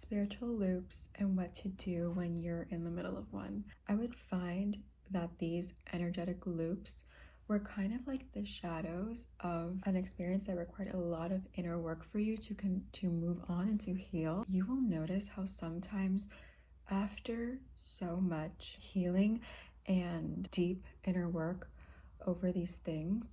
spiritual loops and what to do when you're in the middle of one. I would find that these energetic loops were kind of like the shadows of an experience that required a lot of inner work for you to move on and to heal. You will notice how sometimes after so much healing and deep inner work over these things,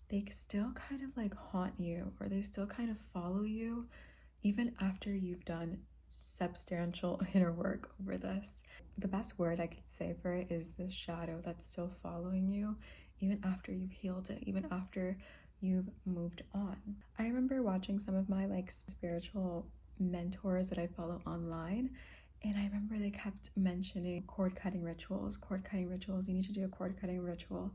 they still kind of like haunt you, or they still kind of follow you even after you've done substantial inner work over this. The best word I could say for it is the shadow that's still following you even after you've healed it, even after you've moved on. I remember watching some of my like spiritual mentors that I follow online, and I remember they kept mentioning cord cutting rituals, you need to do a cord cutting ritual.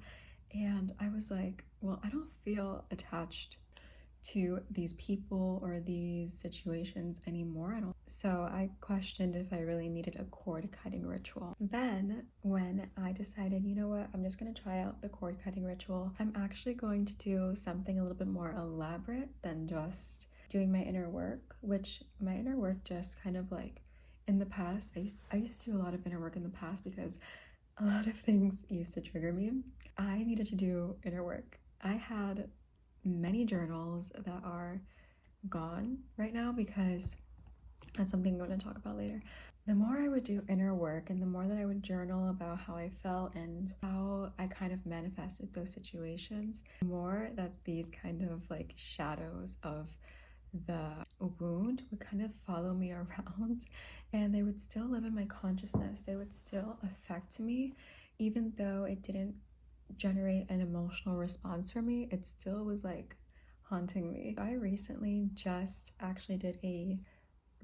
And I was like, well, I don't feel attached to these people or these situations anymore. So I questioned if I really needed a cord cutting ritual. Then when I decided, you know what, I'm just gonna try out the cord cutting ritual, I'm actually going to do something a little bit more elaborate than just doing my inner work, which my inner work just kind of like in the past, I used to do a lot of inner work in the past because a lot of things used to trigger me. I needed to do inner work. I had many journals that are gone right now because that's something I'm going to talk about later. The more I would do inner work and the more that I would journal about how I felt and how I kind of manifested those situations, the more that these kind of like shadows of the wound would kind of follow me around, and they would still live in my consciousness. They would still affect me, even though it didn't generate an emotional response for me. It still was like haunting me. I recently just actually did a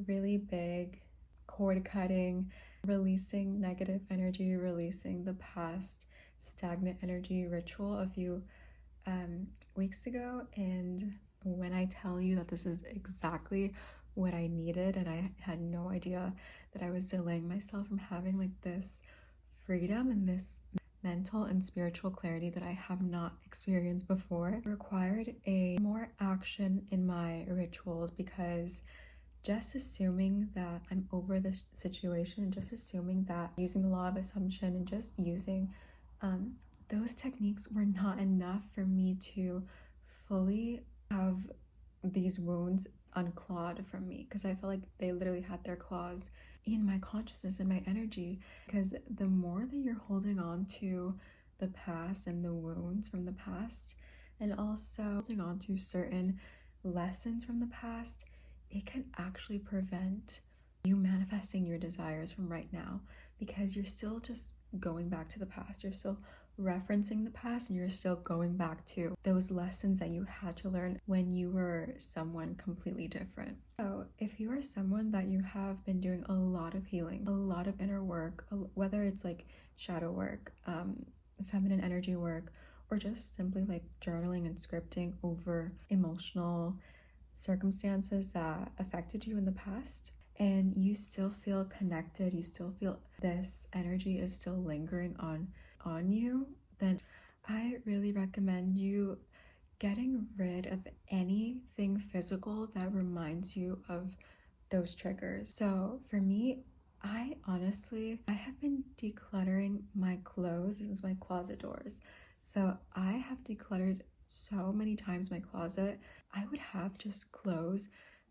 really big cord cutting, releasing negative energy, releasing the past stagnant energy ritual a few weeks ago. And when I tell you that this is exactly what I needed, and I had no idea that I was delaying myself from having like this freedom and this mental and spiritual clarity that I have not experienced before, it required a more action in my rituals, because just assuming that I'm over this situation, just assuming that using the law of assumption and just using those techniques were not enough for me to fully have these wounds unclawed from me, because I felt like they literally had their claws in my consciousness and my energy. Because the more that you're holding on to the past and the wounds from the past, and also holding on to certain lessons from the past, it can actually prevent you manifesting your desires from right now, because you're still just going back to the past. You're still referencing the past, and you're still going back to those lessons that you had to learn when you were someone completely different. So if you are someone that you have been doing a lot of healing, a lot of inner work, whether it's like shadow work, feminine energy work, or just simply like journaling and scripting over emotional circumstances that affected you in the past, and you still feel connected, you still feel this energy is still lingering on you, then I really recommend you getting rid of anything physical that reminds you of those triggers. So for me, I have been decluttering my clothes. This is my closet doors. So I have decluttered so many times my closet. I would have just clothes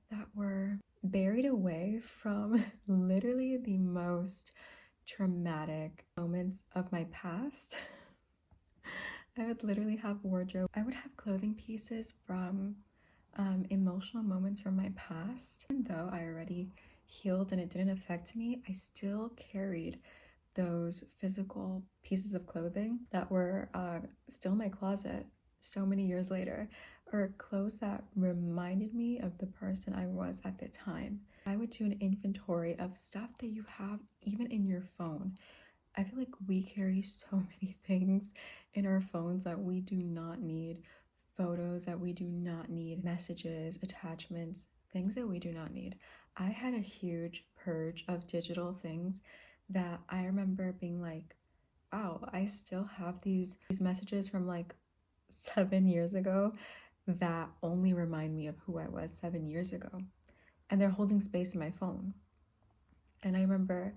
that were buried away from literally the most traumatic moments of my past. I would literally have wardrobe. I would have clothing pieces from emotional moments from my past. Even though I already healed and it didn't affect me, I still carried those physical pieces of clothing that were still in my closet so many years later, or clothes that reminded me of the person I was at the time. I would do an inventory of stuff that you have even in your phone. I feel like we carry so many things in our phones that we do not need, photos that we do not need, messages, attachments, things that we do not need. I had a huge purge of digital things that I remember being like, wow, I still have these messages from like 7 years ago that only remind me of who I was 7 years ago. And they're holding space in my phone. And I remember,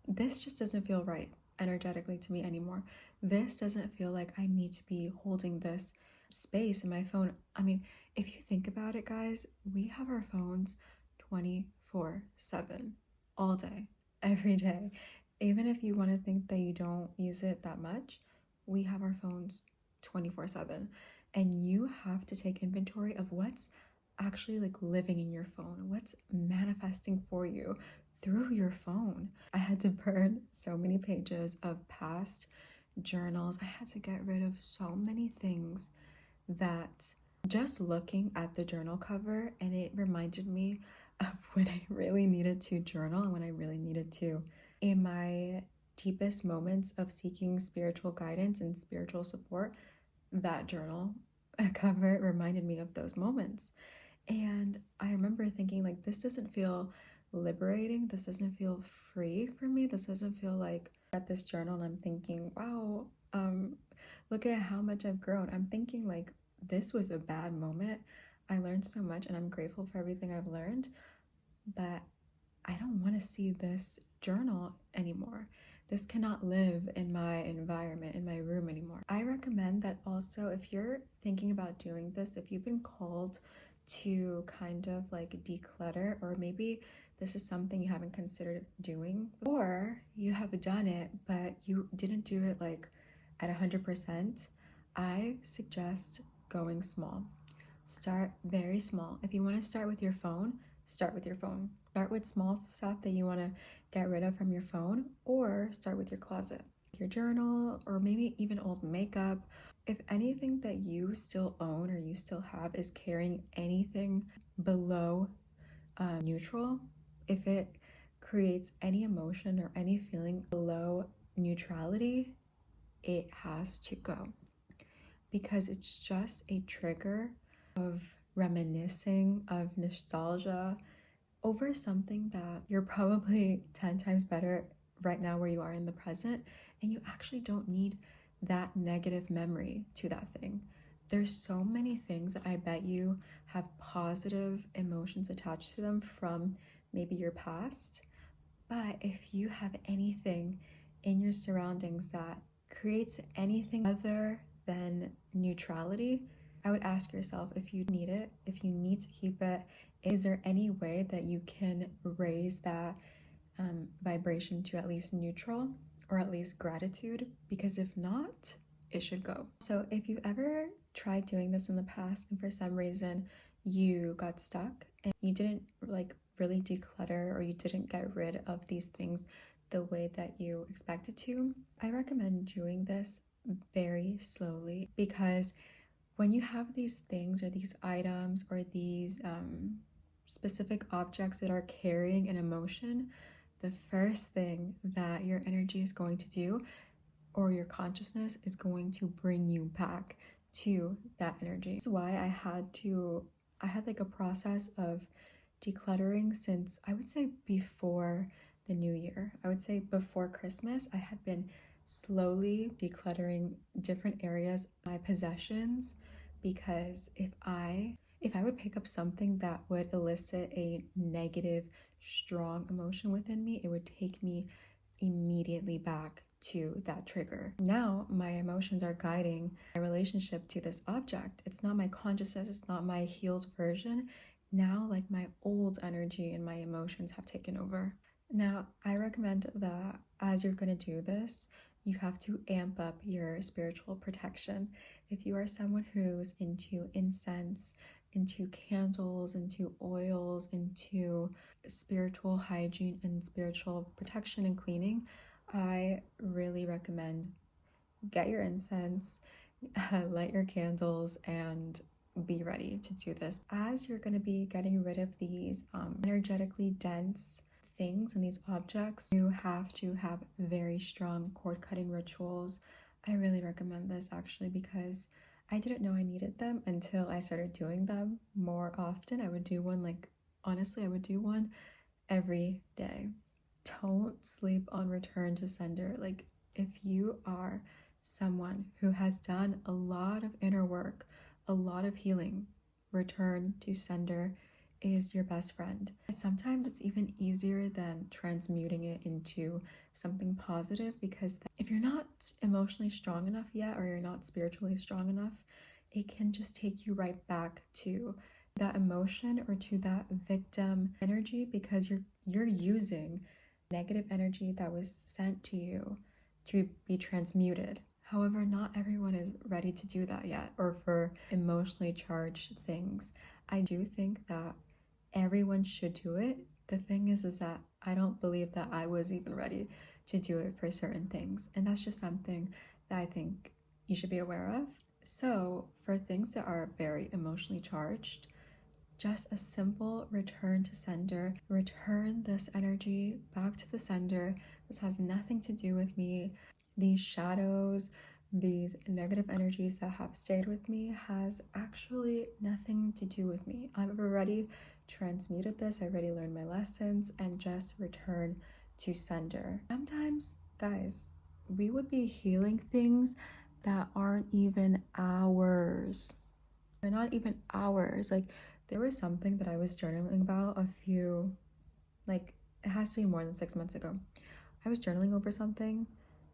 this just doesn't feel right energetically to me anymore. This doesn't feel like I need to be holding this space in my phone. I mean, if you think about it, guys, we have our phones 24/7 all day, every day. Even if you want to think that you don't use it that much, we have our phones 24/7. And you have to take inventory of what's actually like living in your phone, what's manifesting for you through your phone. I had to burn so many pages of past journals. I had to get rid of so many things that just looking at the journal cover, and it reminded me of when I really needed to journal and when I really needed to. In my deepest moments of seeking spiritual guidance and spiritual support, that journal cover reminded me of those moments. And I remember thinking, like, this doesn't feel liberating. This doesn't feel free for me. This doesn't feel like at this journal and I'm thinking, wow, look at how much I've grown. I'm thinking like this was a bad moment. I learned so much and I'm grateful for everything I've learned, but I don't want to see this journal anymore. This cannot live in my environment, in my room anymore. I recommend that also, if you're thinking about doing this, if you've been called to kind of like declutter, or maybe this is something you haven't considered doing, or you have done it but you didn't do it like at 100%, I suggest going small. Start very small. If you want to start with your phone, start with your phone. Start with small stuff that you want to get rid of from your phone, or start with your closet, your journal, or maybe even old makeup. If anything that you still own or you still have is carrying anything below neutral, if it creates any emotion or any feeling below neutrality, it has to go, because it's just a trigger of reminiscing, of nostalgia over something that you're probably 10 times better right now where you are in the present, and you actually don't need that negative memory to that thing. There's so many things that I bet you have positive emotions attached to them from maybe your past, but if you have anything in your surroundings that creates anything other than neutrality, I would ask yourself if you need it, if you need to keep it. Is there any way that you can raise that vibration to at least neutral or at least gratitude? Because if not, it should go. So if you've ever tried doing this in the past and for some reason you got stuck and you didn't like really declutter, or you didn't get rid of these things the way that you expected to, I recommend doing this very slowly, because when you have these things or these items or these specific objects that are carrying an emotion, the first thing that your energy is going to do, or your consciousness is going to bring you back to that energy. This is why I had like a process of decluttering since, I would say, before the new year. I would say before Christmas, I had been slowly decluttering different areas of my possessions, because if I would pick up something that would elicit a negative, strong emotion within me, it would take me immediately back to that trigger. Now my emotions are guiding my relationship to this object. It's not my consciousness, it's not my healed version. Now like my old energy and my emotions have taken over. Now I recommend that as you're going to do this, you have to amp up your spiritual protection. If you are someone who's into incense, into candles, into oils, into spiritual hygiene and spiritual protection and cleaning, I really recommend get your incense, light your candles, and be ready to do this. As you're going to be getting rid of these energetically dense things and these objects, you have to have very strong cord cutting rituals. I really recommend this actually, because I didn't know I needed them until I started doing them more often. I would do one, like, honestly, I would do one every day. Don't sleep on return to sender. Like, if you are someone who has done a lot of inner work, a lot of healing, return to sender is your best friend. And sometimes it's even easier than transmuting it into something positive, because if you're not emotionally strong enough yet, or you're not spiritually strong enough, it can just take you right back to that emotion or to that victim energy, because you're using negative energy that was sent to you to be transmuted. However, not everyone is ready to do that yet, or for emotionally charged things. I do think that everyone should do it. The thing is that I don't believe that I was even ready to do it for certain things. And that's just something that I think you should be aware of. So for things that are very emotionally charged, just a simple return to sender. Return this energy back to the sender. This has nothing to do with me. These shadows, these negative energies that have stayed with me has actually nothing to do with me. I've already transmuted this. I already learned my lessons, and just return to sender. Sometimes, guys, we would be healing things that aren't even ours. They're not even ours. Like, there was something that I was journaling about it has to be more than 6 months ago. I was journaling over something,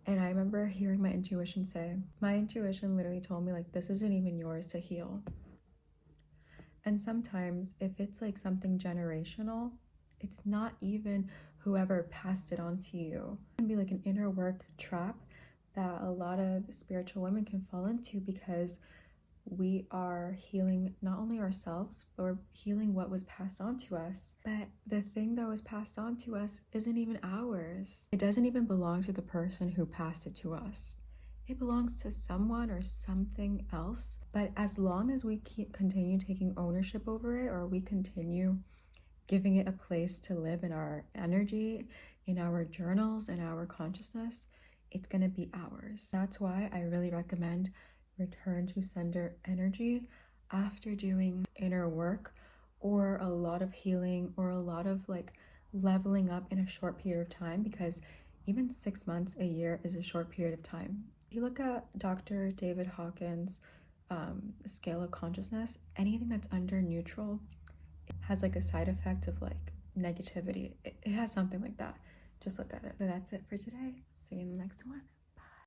and I remember hearing my intuition say, my intuition literally told me, like, this isn't even yours to heal. And sometimes if it's like something generational, it's not even whoever passed it on to you. It can be like an inner work trap that a lot of spiritual women can fall into, because we are healing not only ourselves, but we're healing what was passed on to us. But the thing that was passed on to us isn't even ours. It doesn't even belong to the person who passed it to us. It belongs to someone or something else. But as long as we continue taking ownership over it, or we continue giving it a place to live in our energy, in our journals, in our consciousness, it's gonna be ours. That's why I really recommend return to sender energy after doing inner work, or a lot of healing, or a lot of like leveling up in a short period of time, because even 6 months, a year is a short period of time. If you look at Dr. David Hawkins' scale of consciousness, anything that's under neutral has like a side effect of like negativity. It has something like that. Just look at it. So that's it for today. See you in the next one.